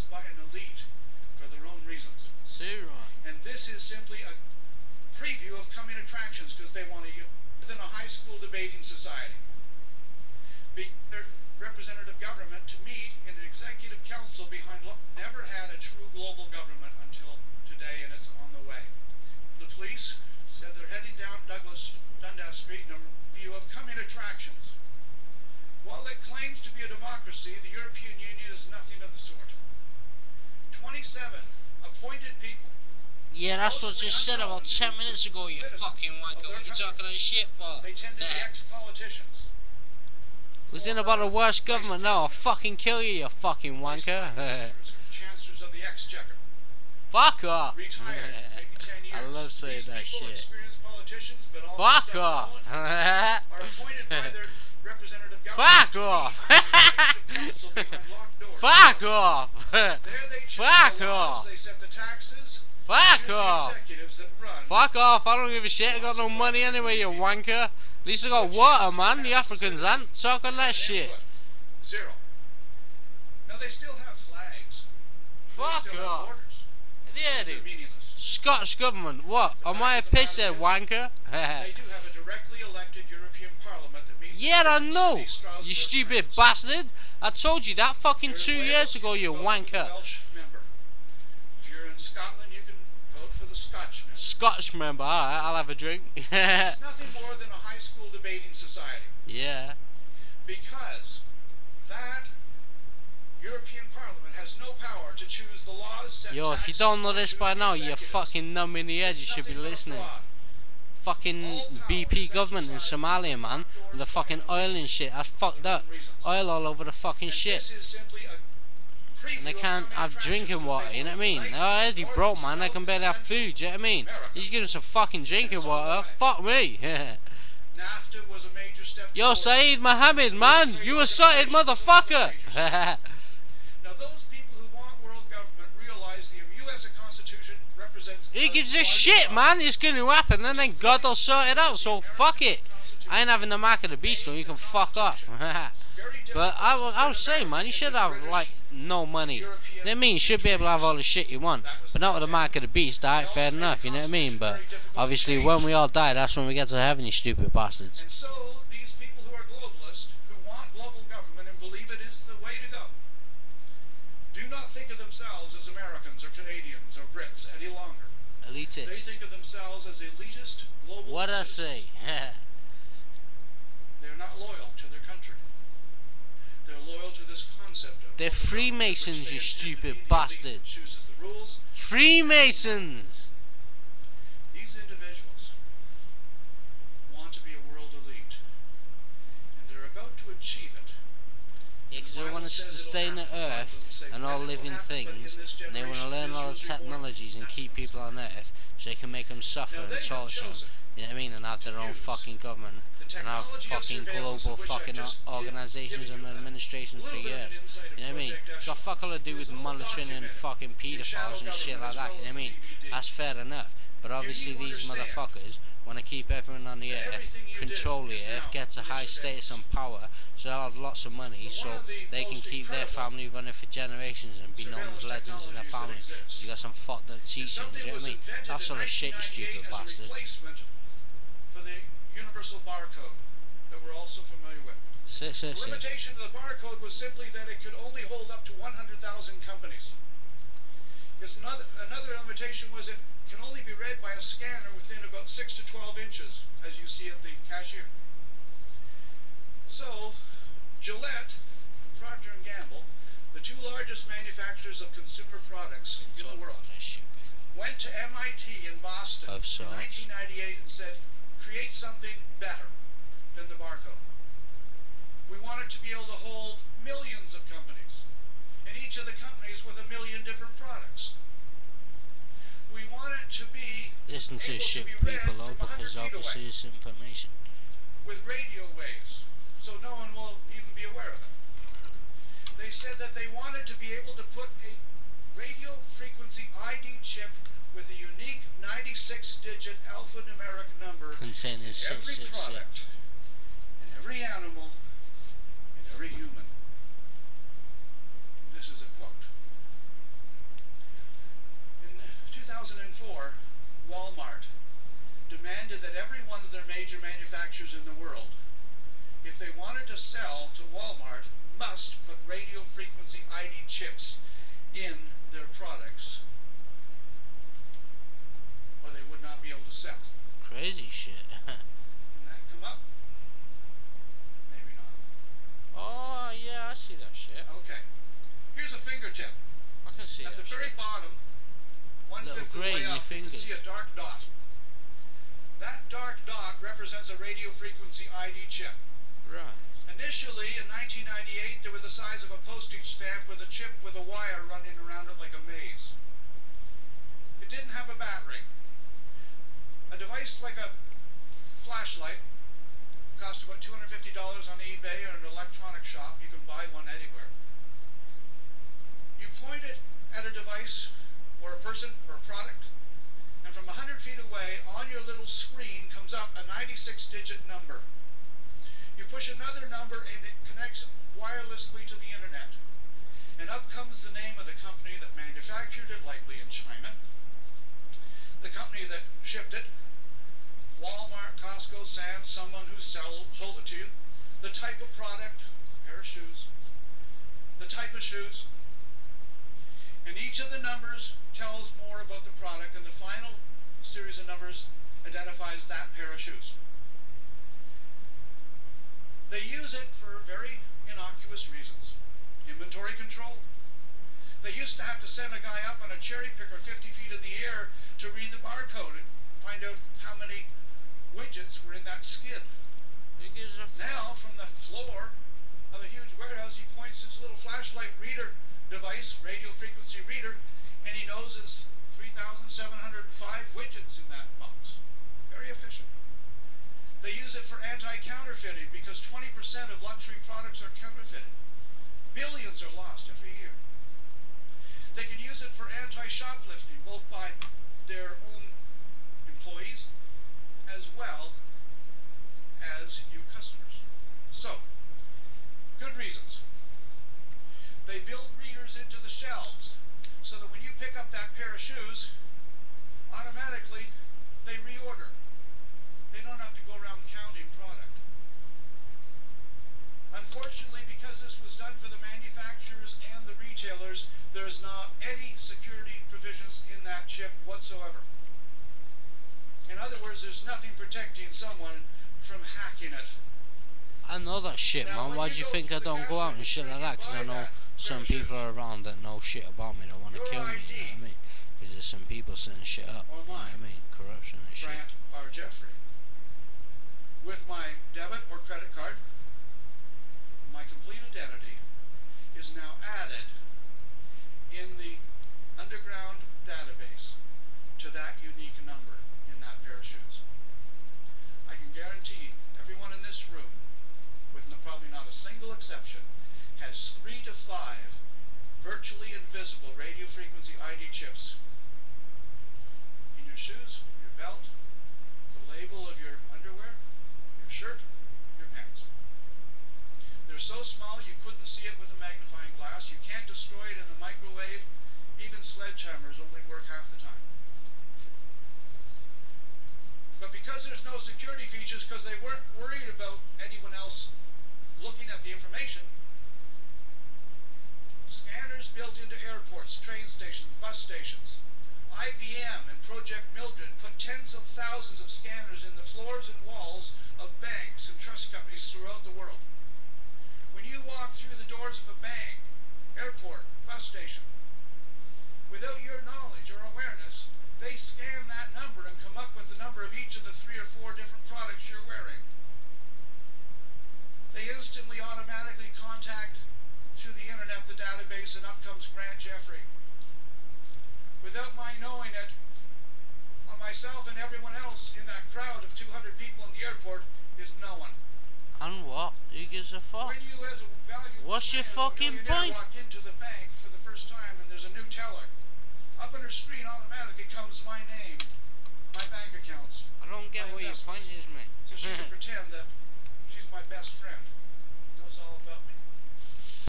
caused by an elite for their own reasons. And this is simply a preview of coming attractions because they want to use within a high school debating society. Their representative government to meet in an executive council behind law. Never had a true global government until today, and it's on the way. The police said they're heading down Dundas Street in a view of coming attractions. While it claims to be a democracy, the European Union is nothing of the sort. 27 appointed people. Yeah, that's what I just said about 10 minutes ago, you fucking wanker. What you talking on shit for? They tend to be ex-politicians. Who's in about the worst government now? I'll fucking kill you, you fucking wanker. Chancellors of the Exchequer. Fuck off. Retired, maybe 10 years. I love saying These that people, shit. Experienced politicians, but all Fuck off. are appointed by their representative government. Fuck off. Fuck off. There they choose Fuck the off. laws, they set the taxes. Fuck choose the off. executives that run. Fuck off. I don't give a shit. I got no money anyway, you wanker. At least I got water, man. The Africans ain't. Talk on that shit. Zero. Now they still have flags. Fuck they still off. have borders. Yeah, They're dude. meaningless. Scottish government. What? Am I a pisshead wanker? They do have a directly elected European Parliament that meets. Yeah, I know. You stupid bastard. I told you that fucking 2 years ago, you wanker. Welsh member. If you're in Scotland, you can vote for the Scotch member. Scottish member. Alright, I'll have a drink. It's nothing more than a high school debating society. Yeah. Because that European Parliament has no power to choose the laws, set Yo, if you taxes, don't know or this choose by the now, you're executives. fucking numb in the head. You It's should be nothing but a listening. fraud. Fucking BP government in Somalia, man. With the fucking oil and shit. That's fucked up. Oil all over the fucking shit. This is simply a preview And they of coming have attractions drinking as water, they you know what I mean? relate Oh, to Eddie north broke, and man. They south can barely have Central food, you know what I mean? America. You just give them some fucking drinking It's all water. right. Fuck me. NAFTA was a major step Yo, toward- Saeed Mohammed, man. You assaulted motherfucker. Now those people who want world government realize the US Constitution represents Who gives a shit, man? It's going to happen, and then God will sort it out, so fuck it. I ain't having the mark of the beast, so you can fuck up. But I was saying, man, you should have, like, no money. You know what I mean? You should be able to have all the shit you want. But not with the mark of the beast, alright? Fair enough, you know what I mean? But obviously, when we all die, that's when we get to heaven, you stupid bastards. And so these people who are globalists, who want global government and believe it is the way to go, do not think of themselves as Americans or Canadians or Brits any longer. They Elitist. think of themselves as elitist global What'd I say? citizens. They're not loyal to their country. They're loyal to this concept of They're global government, Freemasons, which they you intend to stupid be the bastard. elite that chooses the rules. Freemasons! These individuals want to be a world elite, and they're about to achieve it. Yeah, because they want to sustain the earth and all living things, and they want to learn all the technologies and keep people on earth so they can make them suffer and torture them. You know what I mean? And have their own fucking government and have fucking global fucking organisations and administrations for years. You know what I mean? It's got fuck all to do with monitoring and fucking paedophiles and shit like that. You know what I mean? That's fair enough. But obviously these motherfuckers want to keep everyone on the earth, control the earth, get to high status and power, so they'll have lots of money, so they can keep their family running for generations and be known as legends in their family. You got some fucked up teachings, you know what I mean? That sort of shit, you stupid bastard. For the universal barcode that we're also familiar with. The limitation of the barcode was simply that it could only hold up to 100,000 companies. Another limitation was it can only be read by a scanner within about 6 to 12 inches, as you see at the cashier. So, Gillette, Procter & Gamble, the two largest manufacturers of consumer products in the world, went to MIT in Boston in 1998 and said, create something better than the barcode. We wanted to be able to hold millions of companies, and each of the companies with 1 million different products. We want it to be Listen to shit people though, because obviously it's information. With radio waves, so no one will even be aware of it. They said that they wanted to be able to put a radio frequency ID chip with a unique 96-digit alphanumeric number containing in every product, in every animal, in every human. This is a quote. they wanted to sell to Walmart, must put radio frequency ID chips in their products, or they would not be able to sell. Crazy shit. Can that come up? Maybe not. Oh, yeah, I see that shit. Okay. Here's a fingertip. I can see At that the very shit. bottom, 1/5 of the way up, you can see a dark dot. That dark dot represents a radio frequency ID chip. Right. Initially, in 1998, they were the size of a postage stamp with a chip with a wire running around it like a maze. It didn't have a battery. A device like a flashlight cost about $250 on eBay or an electronic shop. You can buy one anywhere. You point it at a device or a person or a product, and from 100 feet away on your little screen comes up a 96-digit number. You push another number and it connects wirelessly to the internet. And up comes the name of the company that manufactured it, likely in China, the company that shipped it, Walmart, Costco, Sam's, someone who sold it to you, the type of product, pair of shoes, the type of shoes, and each of the numbers tells more about the product, and the final series of numbers identifies that pair of shoes. They use it for very innocuous reasons. Inventory control. They used to have to send a guy up on a cherry picker 50 feet in the air to read the barcode and find out how many widgets were in that skid. Now, from the floor of a huge warehouse, he points his little flashlight reader device, radio frequency reader, and he knows it's 3,705 widgets in that box. Very efficient. They use it for anti-counterfeiting because 20% of luxury products are counterfeited. Billions are lost every year. They can use it for anti-shoplifting, both by their own employees as well as you customers. So, good reasons. They build readers into the shelves so that when you pick up that pair of shoes, automatically they reorder. They don't have to go around counting product. Unfortunately, because this was done for the manufacturers and the retailers, there's not any security provisions in that chip whatsoever. In other words, there's nothing protecting someone from hacking it. I know that shit, Now, man. Why do you think I don't go out and shit like that? Because I know some people are around that know shit about me that want to kill me, you know what I mean? Because there's some people setting shit up, you know what I mean? Corruption and shit. Grant or Jeffrey. With my debit or credit card, my complete identity is now added in the underground database to that unique number in that pair of shoes. I can guarantee everyone in this room, with probably not a single exception, has 3 to 5 virtually invisible radio frequency ID chips in your shoes, your belt, the label of your underwear, your shirt, your pants. They're so small you couldn't see it with a magnifying glass. You can't destroy it in a microwave. Even sledgehammers only work half the time. But because there's no security features, because they weren't worried about anyone else looking at the information, scanners built into airports, train stations, bus stations. IBM and Project Mildred put tens of thousands of scanners in the floors and walls of banks and trust companies throughout the world. When you walk through the doors of a bank, airport, bus station, without your knowledge or awareness, they scan that number and come up with the number of each of the 3 or 4 different products you're wearing. They instantly automatically contact through the internet the database, and up comes Grant Jeffrey. Without my knowing it, myself and everyone else in that crowd of 200 people in the airport is no one. And what? Who gives a fuck? When you as a valuable What's your fucking point? walk into the bank for the first time and there's a new teller, up on her screen automatically comes my name, my bank accounts. I don't get what your point is, mate. So she can pretend that she's my best friend. Knows all about me.